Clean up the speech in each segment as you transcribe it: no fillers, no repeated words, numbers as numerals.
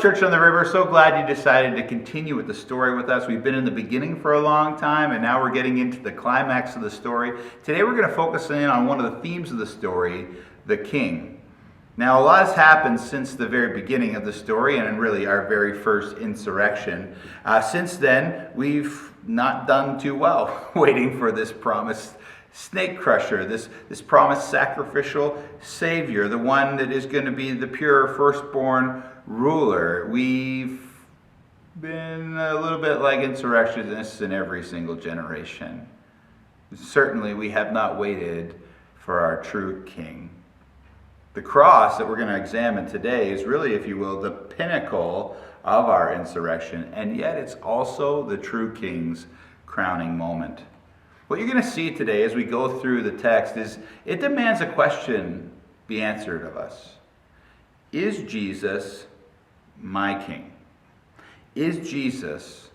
Church on the River. So glad you decided to continue with the story with us. We've been in the beginning for a long time, and now we're getting into the climax of the story. Today we're going to focus in on one of the themes of the story, the king. Now, a lot has happened since the very beginning of the story, and really our very first insurrection. Since then, we've not done too well waiting for this promised snake crusher, this promised sacrificial savior, the one that is going to be the pure firstborn ruler. We've been a little bit like insurrectionists in every single generation. Certainly we have not waited for our true king. The cross that we're going to examine today is really, if you will, the pinnacle of our insurrection, and yet it's also the true king's crowning moment. What you're going to see today as we go through the text is it demands a question be answered of us. Is Jesus my king? Is Jesus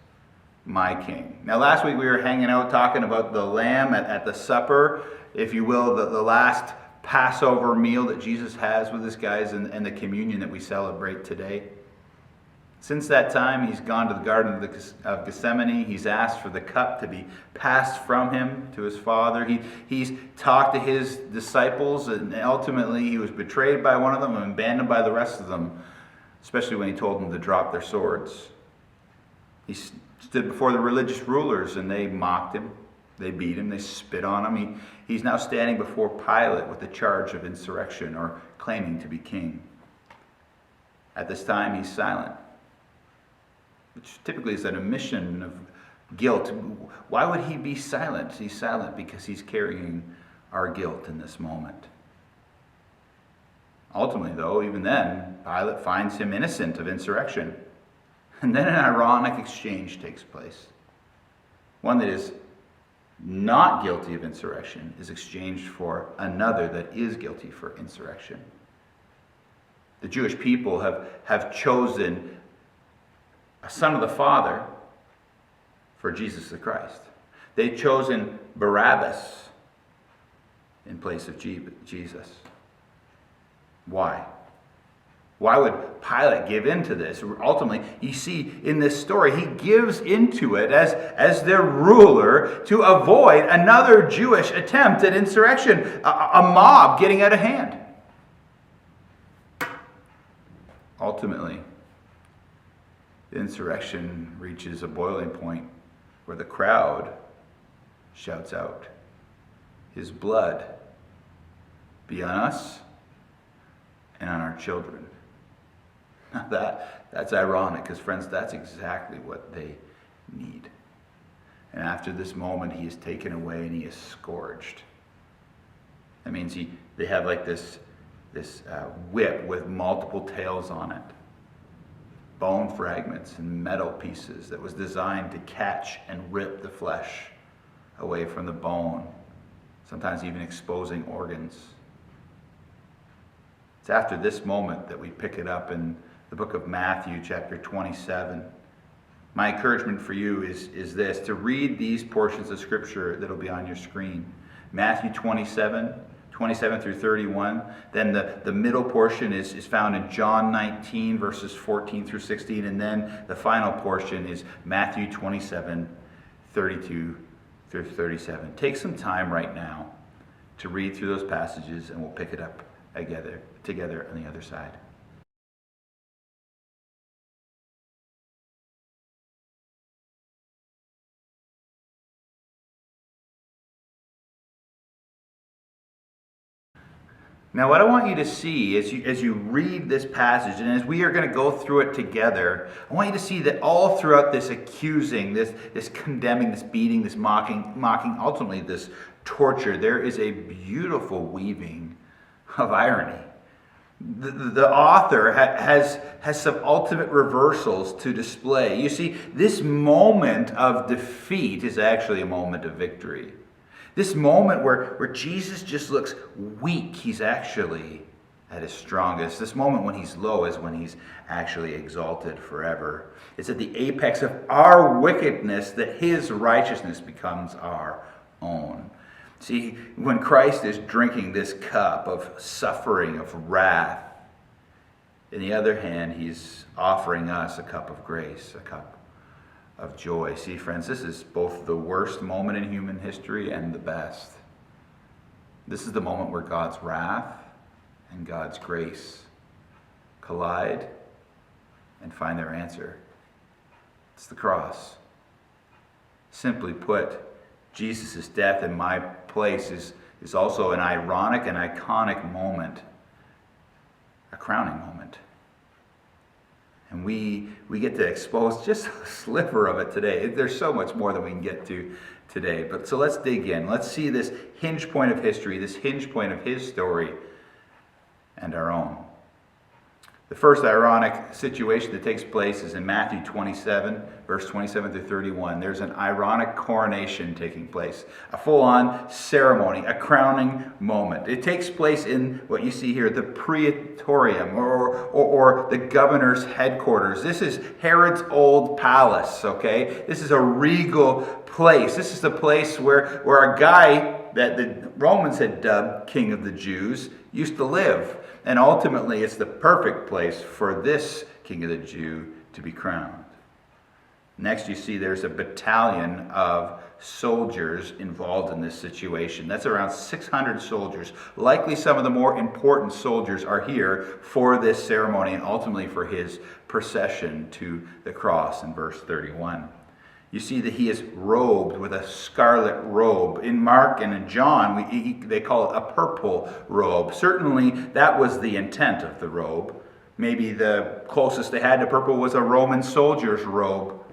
my king? Now, last week we were hanging out talking about the lamb at the supper, if you will, the last Passover meal that Jesus has with his guys and the communion that we celebrate today. Since that time, he's gone to the Garden of Gethsemane. He's asked for the cup to be passed from him to his Father. He's talked to his disciples, and ultimately he was betrayed by one of them and abandoned by the rest of them, especially when he told them to drop their swords. He stood before the religious rulers, and they mocked him. They beat him. They spit on him. He's now standing before Pilate with the charge of insurrection or claiming to be king. At this time, he's silent, which typically is an admission of guilt. Why would he be silent? He's silent because he's carrying our guilt in this moment. Ultimately, though, even then, Pilate finds him innocent of insurrection. And then an ironic exchange takes place. One that is not guilty of insurrection is exchanged for another that is guilty for insurrection. The Jewish people have chosen a son of the Father for Jesus the Christ. They've chosen Barabbas in place of Jesus. Why? Why would Pilate give in to this? Ultimately, you see in this story, he gives into it as their ruler to avoid another Jewish attempt at insurrection, a mob getting out of hand. Ultimately, the insurrection reaches a boiling point where the crowd shouts out, "His blood be on us and on our children." Now that's ironic, because friends, that's exactly what they need. And after this moment, he is taken away and he is scourged. That means they have like this whip with multiple tails on it. Bone fragments and metal pieces that was designed to catch and rip the flesh away from the bone, sometimes even exposing organs. It's after this moment that we pick it up in the book of Matthew, chapter 27. My encouragement for you is this, to read these portions of Scripture that will be on your screen. Matthew 27 through 31. Then the middle portion is found in John 19, verses 14 through 16. And then the final portion is Matthew 27, 32 through 37. Take some time right now to read through those passages, and we'll pick it up together on the other side. Now, what I want you to see as you read this passage, and as we are going to go through it together, I want you to see that all throughout this accusing, this condemning, this beating, this mocking, ultimately this torture, there is a beautiful weaving of irony. The author has some ultimate reversals to display. You see, this moment of defeat is actually a moment of victory. This moment where Jesus just looks weak, he's actually at his strongest. This moment when he's low is when he's actually exalted forever. It's at the apex of our wickedness that his righteousness becomes our own. See, when Christ is drinking this cup of suffering, of wrath, In the other hand, he's offering us a cup of grace, a cup of joy. See, friends, this is both the worst moment in human history and the best. This is the moment where God's wrath and God's grace collide and find their answer. It's the cross. Simply put, Jesus' death in my place is also an ironic and iconic moment, a crowning moment. And we get to expose just a sliver of it today. There's so much more that we can get to today. But so let's dig in. Let's see this hinge point of history, this hinge point of his story and our own. The first ironic situation that takes place is in Matthew 27, verse 27 through 31. There's an ironic coronation taking place, a full-on ceremony, a crowning moment. It takes place in what you see here, the Praetorium, or the governor's headquarters. This is Herod's old palace, okay? This is a regal place. This is the place where a guy that the Romans had dubbed King of the Jews used to live. And ultimately, it's the perfect place for this King of the Jew to be crowned. Next, you see there's a battalion of soldiers involved in this situation. That's around 600 soldiers. Likely some of the more important soldiers are here for this ceremony and ultimately for his procession to the cross in verse 31. You see that he is robed with a scarlet robe. In Mark and in John, they call it a purple robe. Certainly, that was the intent of the robe. Maybe the closest they had to purple was a Roman soldier's robe.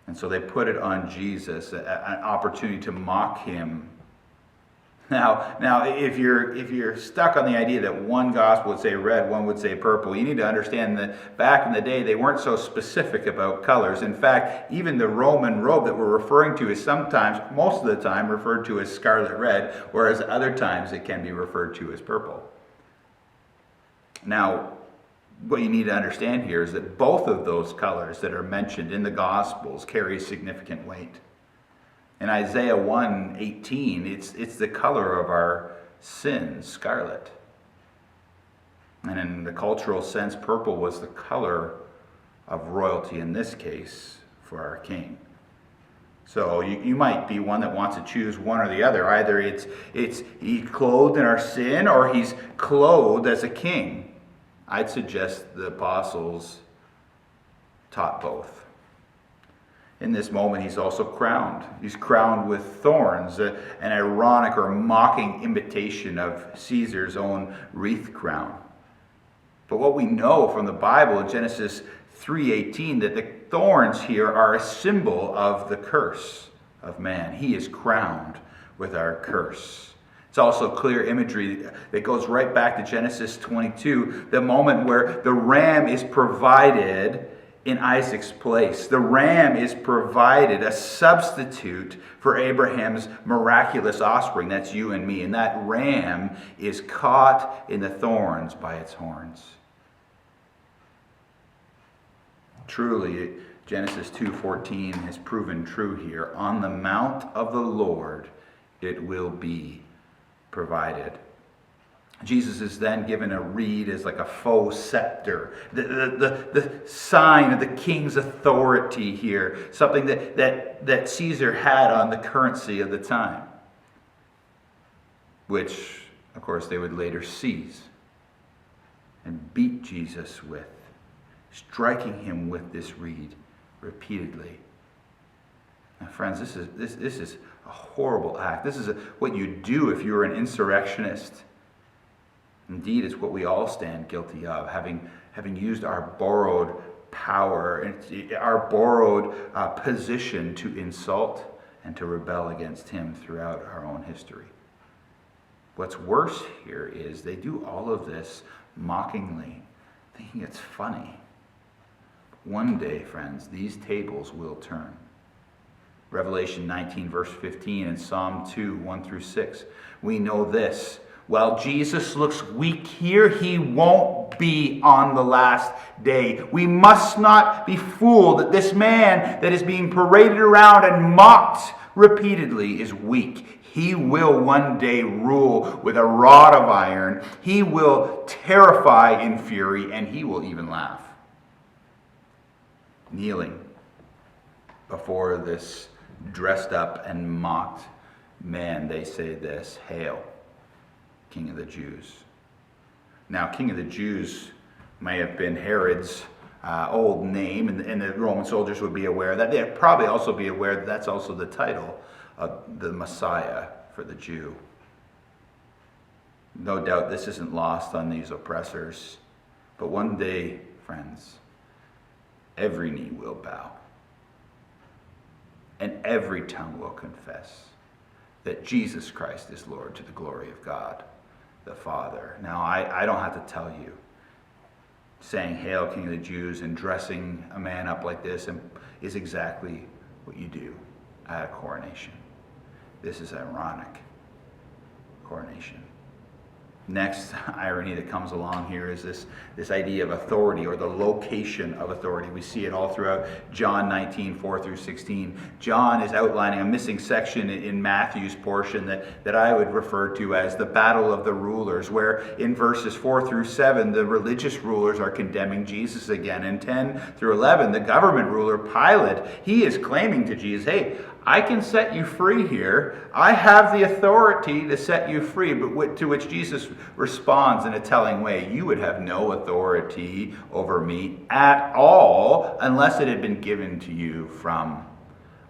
And so they put it on Jesus, an opportunity to mock him. Now, if you're stuck on the idea that one gospel would say red, one would say purple, you need to understand that back in the day they weren't so specific about colors. In fact, even the Roman robe that we're referring to is sometimes, most of the time, referred to as scarlet red, whereas other times it can be referred to as purple. Now, what you need to understand here is that both of those colors that are mentioned in the Gospels carry significant weight. In Isaiah 1:18, it's the color of our sin, scarlet. And in the cultural sense, purple was the color of royalty, in this case, for our king. So you might be one that wants to choose one or the other. Either it's he's clothed in our sin or he's clothed as a king. I'd suggest the apostles taught both. In this moment, he's also crowned. He's crowned with thorns, an ironic or mocking imitation of Caesar's own wreath crown. But what we know from the Bible in Genesis 3:18, that the thorns here are a symbol of the curse of man. He is crowned with our curse. It's also clear imagery that goes right back to Genesis 22, the moment where the ram is provided in Isaac's place. The ram is provided, a substitute for Abraham's miraculous offspring. That's you and me. And that ram is caught in the thorns by its horns. Truly, Genesis 2:14 has proven true here. On the mount of the Lord it will be provided. Jesus is then given a reed as like a faux scepter, the sign of the king's authority here, something that Caesar had on the currency of the time, which, of course, they would later seize and beat Jesus with, striking him with this reed repeatedly. Now, friends, this is a horrible act. This is what you do if you're an insurrectionist. Indeed, it's what we all stand guilty of, having used our borrowed power and our borrowed position to insult and to rebel against him throughout our own history. What's worse here is they do all of this mockingly, thinking it's funny. One day, friends, these tables will turn. Revelation 19, verse 15, and Psalm 2, 1 through 6. We know this. While Jesus looks weak here, he won't be on the last day. We must not be fooled that this man that is being paraded around and mocked repeatedly is weak. He will one day rule with a rod of iron. He will terrify in fury, and he will even laugh. Kneeling before this dressed up and mocked man, they say this, "Hail, King of the Jews." Now, King of the Jews may have been Herod's old name, and the Roman soldiers would be aware of that. They'd probably also be aware that that's also the title of the Messiah for the Jew. No doubt this isn't lost on these oppressors, but one day, friends, every knee will bow, and every tongue will confess that Jesus Christ is Lord, to the glory of God the Father. Now, I don't have to tell you, saying "Hail, King of the Jews" and dressing a man up like this is exactly what you do at a coronation. This is ironic. Coronation. Next irony that comes along here is this idea of authority, or the location of authority. We see it all throughout John 19, 4 through 16. John is outlining a missing section in Matthew's portion that I would refer to as the battle of the rulers, where in verses 4 through 7, the religious rulers are condemning Jesus again. And 10 through 11, the government ruler, Pilate, he is claiming to Jesus, "Hey, I can set you free here. I have the authority to set you free." But to which Jesus responds in a telling way, "You would have no authority over me at all unless it had been given to you from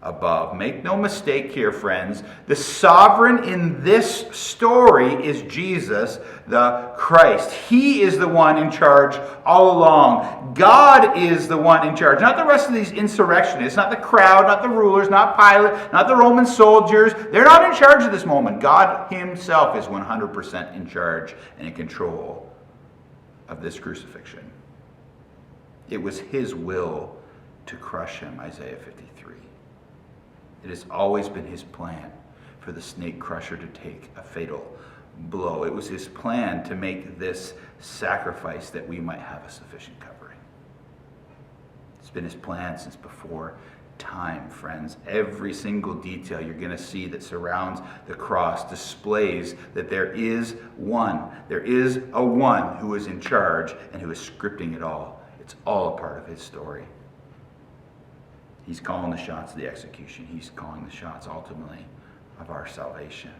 above." Make no mistake here, friends. The sovereign in this story is Jesus the Christ. He is the one in charge all along. God is the one in charge. Not the rest of these insurrectionists, not the crowd, not the rulers, not Pilate, not the Roman soldiers. They're not in charge at this moment. God himself is 100% in charge and in control of this crucifixion. It was his will to crush him, Isaiah 53. It has always been his plan for the snake crusher to take a fatal blow. It was his plan to make this sacrifice that we might have a sufficient covering. It's been his plan since before time, friends. Every single detail you're going to see that surrounds the cross displays that there is one. There is a one who is in charge and who is scripting it all. It's all a part of his story. He's calling the shots of the execution. He's calling the shots, ultimately, of our salvation.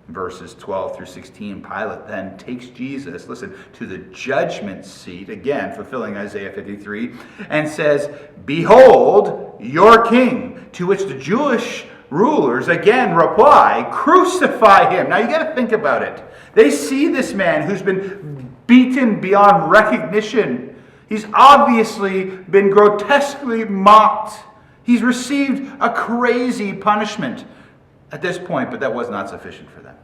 Verses 12 through 16, Pilate then takes Jesus, listen, to the judgment seat, again, fulfilling Isaiah 53, and says, "Behold, your king," to which the Jewish rulers again reply, "Crucify him." Now, you got to think about it. They see this man who's been beaten beyond recognition. He's obviously been grotesquely mocked. He's received a crazy punishment at this point, but that was not sufficient for them.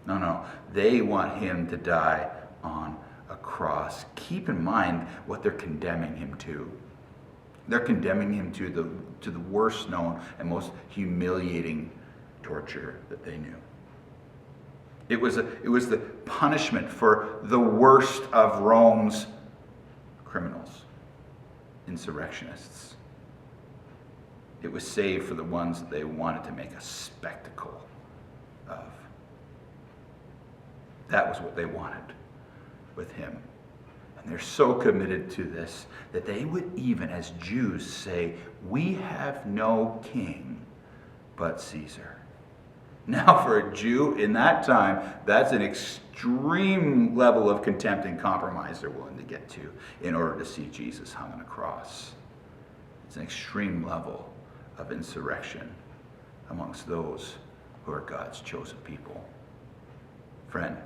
No. They want him to die on a cross. Keep in mind what they're condemning him to. They're condemning him to the worst known and most humiliating torture that they knew. It was the punishment for the worst of Rome's criminals, insurrectionists. It was saved for the ones that they wanted to make a spectacle of. That was what they wanted with him. And they're so committed to this that they would even, as Jews, say, "We have no king but Caesar." Now, for a Jew in that time, that's an extreme level of contempt and compromise they're willing to get to in order to see Jesus hung on a cross. It's an extreme level of insurrection amongst those who are God's chosen people. Friend,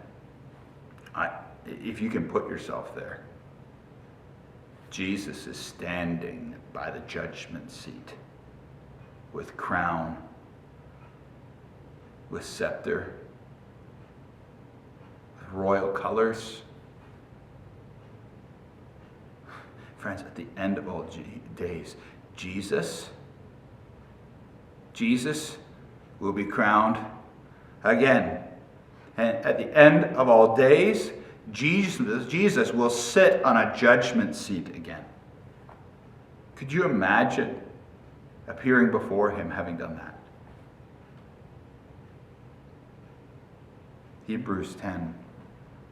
if you can put yourself there, Jesus is standing by the judgment seat with crown, with scepter, with royal colors. Friends, at the end of all days, Jesus will be crowned again. And at the end of all days, Jesus will sit on a judgment seat again. Could you imagine appearing before him having done that? Hebrews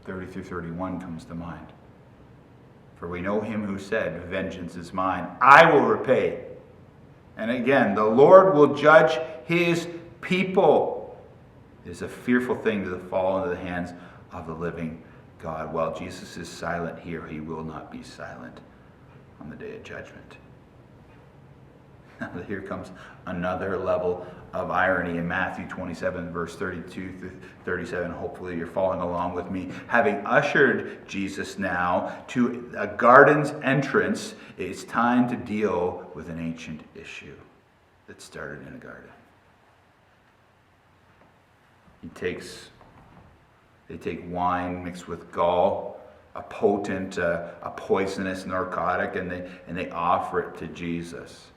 10:30-31 comes to mind. For we know him who said, vengeance is mine, I will repay. And again, the Lord will judge his people. It is a fearful thing to fall into the hands of the living God. While Jesus is silent here, he will not be silent on the day of judgment. Now here comes another level of irony in Matthew 27, verse 32-37. Hopefully you're following along with me. Having ushered Jesus now to a garden's entrance, it's time to deal with an ancient issue that started in a garden. They take wine mixed with gall, a potent, a poisonous narcotic, and they offer it to Jesus.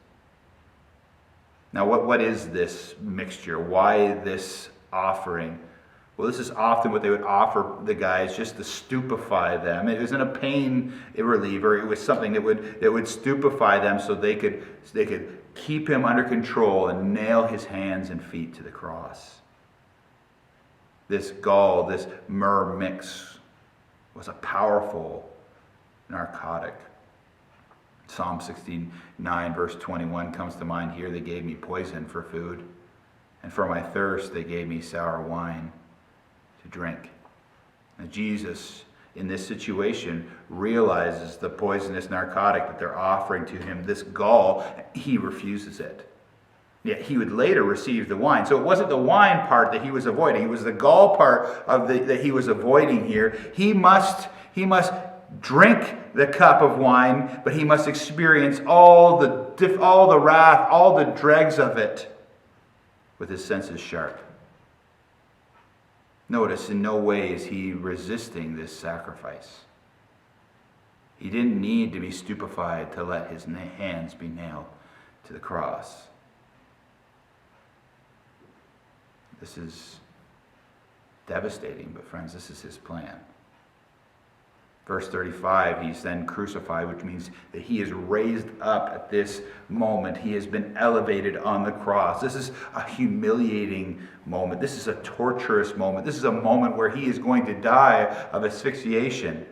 Now, what is this mixture? Why this offering? Well, this is often what they would offer the guys just to stupefy them. It wasn't a pain reliever. It was something that would stupefy them so they could keep him under control and nail his hands and feet to the cross. This gall, this myrrh mix, was a powerful narcotic. Psalm 69, verse 21 comes to mind here. They gave me poison for food, and for my thirst they gave me sour wine to drink. Now Jesus, in this situation, realizes the poisonous narcotic that they're offering to him, this gall. He refuses it. Yet he would later receive the wine. So it wasn't the wine part that he was avoiding. It was the gall part that he was avoiding here. He must drink the cup of wine, but he must experience all the wrath, all the dregs of it with his senses sharp. Notice, in no way is he resisting this sacrifice. He didn't need to be stupefied to let his hands be nailed to the cross. This is devastating, but friends, this is his plan. Verse 35, he's then crucified, which means that he is raised up at this moment. He has been elevated on the cross. This is a humiliating moment. This is a torturous moment. This is a moment where he is going to die of asphyxiation.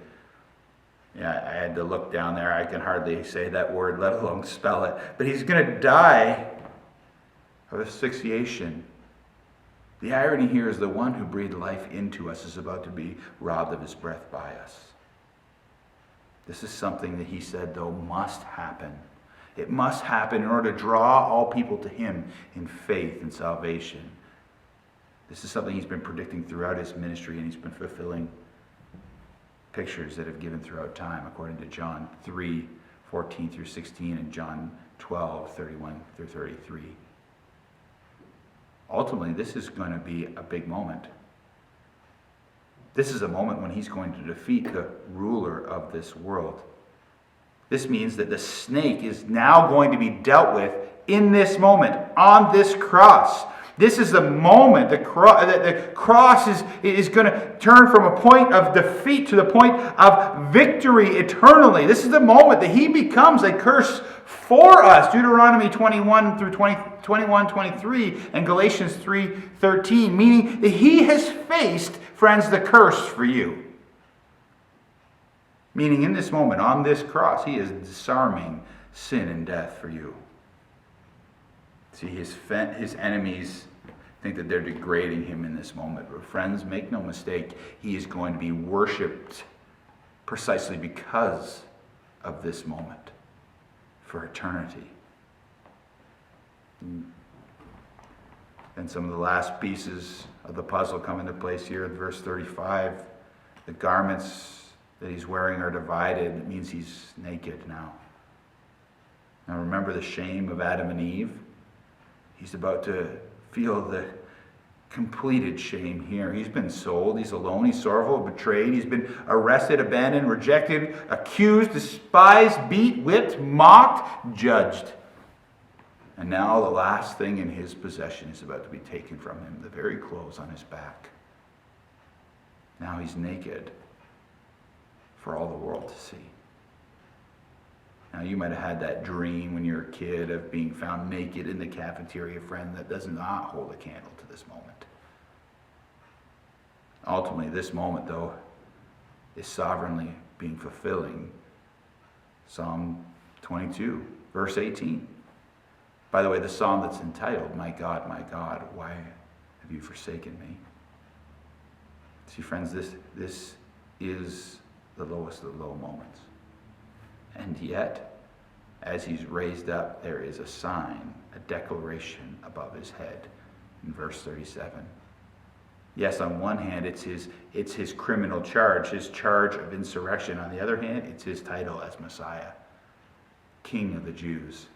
Yeah, I had to look down there. I can hardly say that word, let alone spell it. But he's going to die of asphyxiation. The irony here is the one who breathed life into us is about to be robbed of his breath by us. This is something that he said, though, must happen. It must happen in order to draw all people to him in faith and salvation. This is something he's been predicting throughout his ministry, and he's been fulfilling pictures that have given throughout time, according to John 3:14-16 and John 12:31-33. Ultimately, this is going to be a big moment. This is a moment when he's going to defeat the ruler of this world. This means that the snake is now going to be dealt with in this moment, on this cross. This is the moment the cross is going to turn from a point of defeat to the point of victory eternally. This is the moment that he becomes a curse for us. Deuteronomy 21:23 and Galatians 3:13, meaning that he has faced, friends, the curse for you. Meaning in this moment, on this cross, he is disarming sin and death for you. See, his enemies think that they're degrading him in this moment. But friends, make no mistake, he is going to be worshipped precisely because of this moment for eternity. And some of the last pieces of the puzzle come into place here in verse 35. The garments that he's wearing are divided. It means he's naked now. Now remember the shame of Adam and Eve? He's about to feel the completed shame here. He's been sold. He's alone. He's sorrowful, betrayed. He's been arrested, abandoned, rejected, accused, despised, beat, whipped, mocked, judged. And now the last thing in his possession is about to be taken from him, the very clothes on his back. Now he's naked for all the world to see. Now, you might have had that dream when you were a kid of being found naked in the cafeteria, friend. That does not hold a candle to this moment. Ultimately, this moment, though, is sovereignly being fulfilling Psalm 22, verse 18. By the way, the psalm that's entitled, my God, why have you forsaken me?" See, friends, this is the lowest of the low moments. And yet, as he's raised up, there is a sign, a declaration above his head in verse 37. Yes, on one hand, it's his criminal charge, his charge of insurrection. On the other hand, it's his title as Messiah, King of the Jews.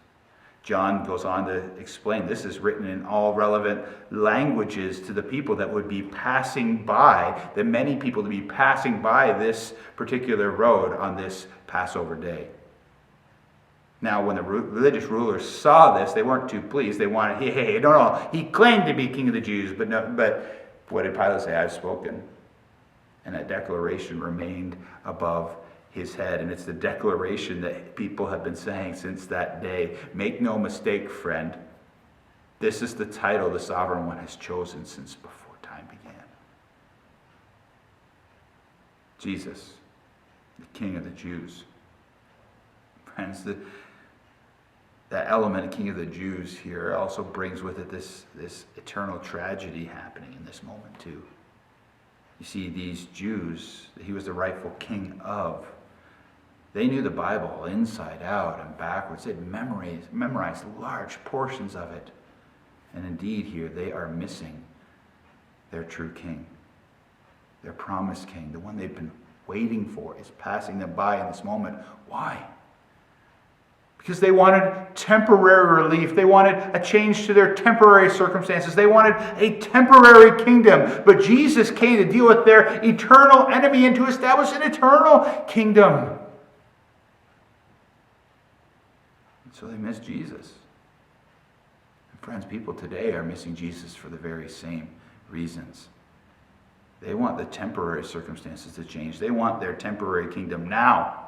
John goes on to explain this is written in all relevant languages to the people that would be passing by, the many people to be passing by this particular road on this Passover day. Now, when the religious rulers saw this, they weren't too pleased. They wanted, hey, no, he claimed to be King of the Jews, but what did Pilate say? I've spoken. And that declaration remained above his head. And it's the declaration that people have been saying since that day. Make no mistake, friend. This is the title the Sovereign One has chosen since before time began. Jesus, the King of the Jews. Friends, that element of King of the Jews here also brings with it this eternal tragedy happening in this moment too. You see, these Jews that he was the rightful king of, they knew the Bible inside out and backwards. They'd memorized large portions of it. And indeed here they are missing their true king. Their promised king, the one they've been waiting for, is passing them by in this moment. Why? Because they wanted temporary relief. They wanted a change to their temporary circumstances. They wanted a temporary kingdom. But Jesus came to deal with their eternal enemy and to establish an eternal kingdom. And so they missed Jesus. And friends, people today are missing Jesus for the very same reasons. They want the temporary circumstances to change. They want their temporary kingdom now,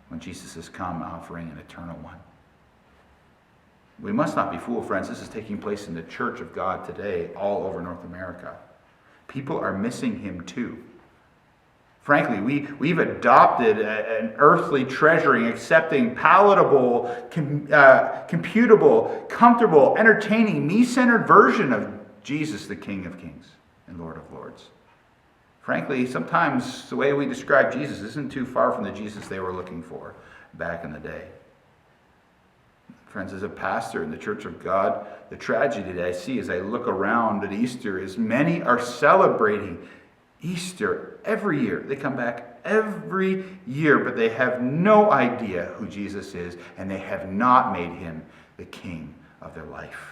when Jesus has come offering an eternal one. We must not be fooled, friends. This is taking place in the church of God today all over North America. People are missing him too. Frankly, we've adopted an earthly treasuring, accepting, palatable, computable, comfortable, entertaining, me-centered version of Jesus, the King of Kings and Lord of Lords. Frankly, sometimes the way we describe Jesus isn't too far from the Jesus they were looking for back in the day. Friends, as a pastor in the Church of God, the tragedy that I see as I look around at Easter is many are celebrating Easter every year. They come back every year, but they have no idea who Jesus is, and they have not made him the king of their life.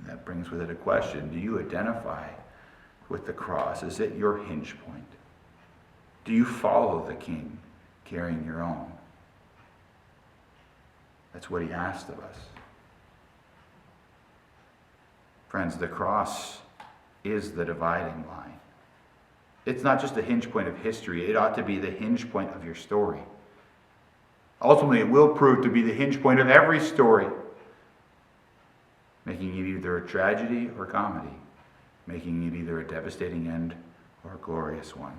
That brings with it a question. Do you identify with the cross? Is it your hinge point? Do you follow the king carrying your own? That's what he asked of us. Friends, the cross is the dividing line. It's not just a hinge point of history. It ought to be the hinge point of your story. Ultimately, it will prove to be the hinge point of every story, making it either a tragedy or comedy, making it either a devastating end or a glorious one.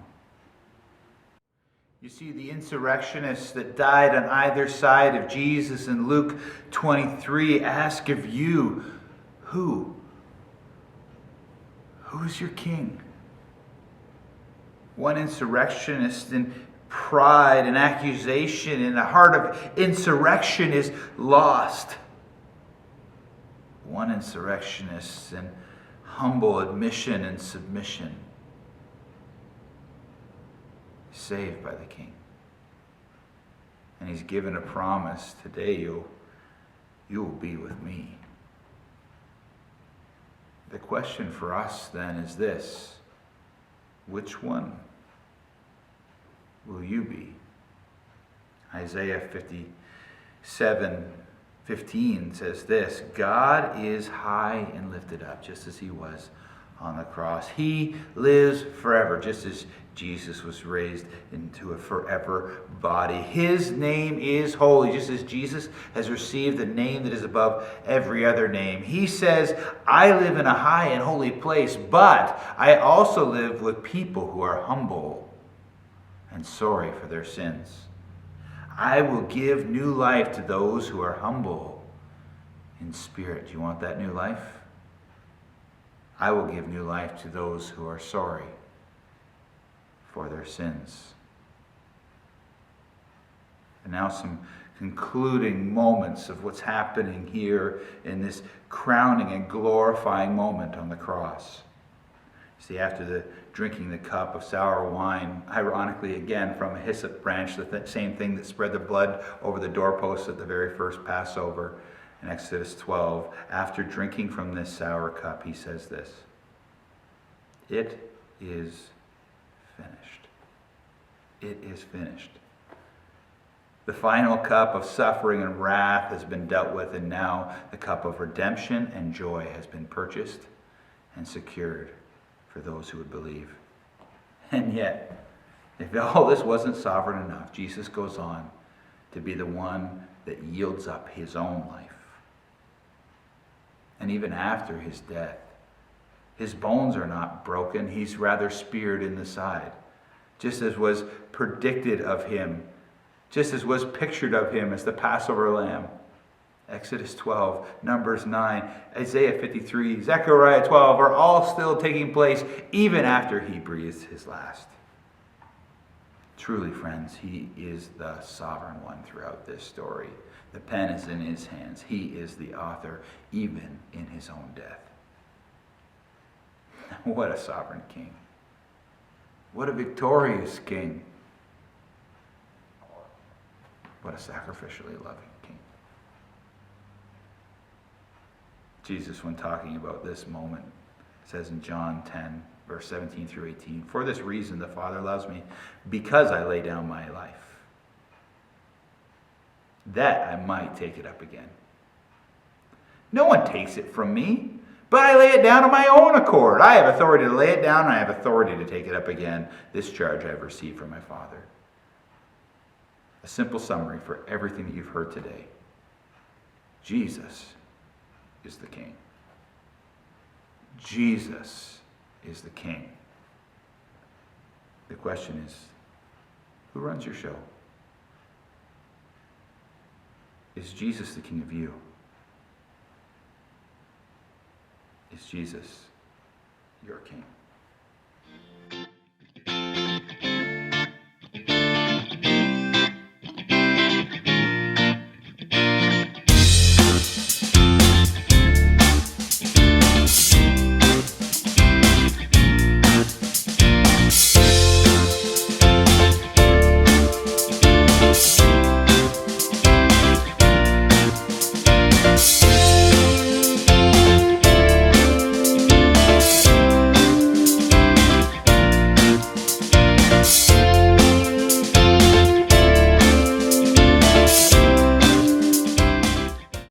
You see, the insurrectionists that died on either side of Jesus in Luke 23 ask of you, who? Who is your king? One insurrectionist in pride and accusation in the heart of insurrection is lost. One insurrectionist in humble admission and submission, saved by the king. And he's given a promise, today you will be with me. The question for us then is this: which one will you be? Isaiah 57:15 says this: God is high and lifted up, just as he was on the cross. He lives forever, just as Jesus was raised into a forever body. His name is holy, just as Jesus has received the name that is above every other name. He says, I live in a high and holy place, but I also live with people who are humble and sorry for their sins. I will give new life to those who are humble in spirit. Do you want that new life? I will give new life to those who are sorry for their sins. And now some concluding moments of what's happening here in this crowning and glorifying moment on the cross. See, after the drinking the cup of sour wine, ironically again from a hyssop branch, the same thing that spread the blood over the doorposts at the very first Passover in Exodus 12, after drinking from this sour cup, he says this, it is finished. It is finished. The final cup of suffering and wrath has been dealt with, and now the cup of redemption and joy has been purchased and secured for those who would believe. And yet, if all this wasn't sovereign enough, Jesus goes on to be the one that yields up his own life. And even after his death, his bones are not broken. He's rather speared in the side, just as was predicted of him, just as was pictured of him as the Passover lamb. Exodus 12, Numbers 9, Isaiah 53, Zechariah 12 are all still taking place even after he breathes his last. Truly, friends, he is the sovereign one throughout this story. The pen is in his hands. He is the author, even in his own death. What a sovereign king. What a victorious king. What a sacrificially loving king. Jesus, when talking about this moment, says in John 10, verse 17 through 18, for this reason the Father loves me, because I lay down my life, that I might take it up again. No one takes it from me, but I lay it down on my own accord. I have authority to lay it down, and I have authority to take it up again. This charge I have received from my Father. A simple summary for everything that you've heard today. Jesus is the King. Jesus is the King. The question is, who runs your show? Is Jesus the King of you? Is Jesus your King?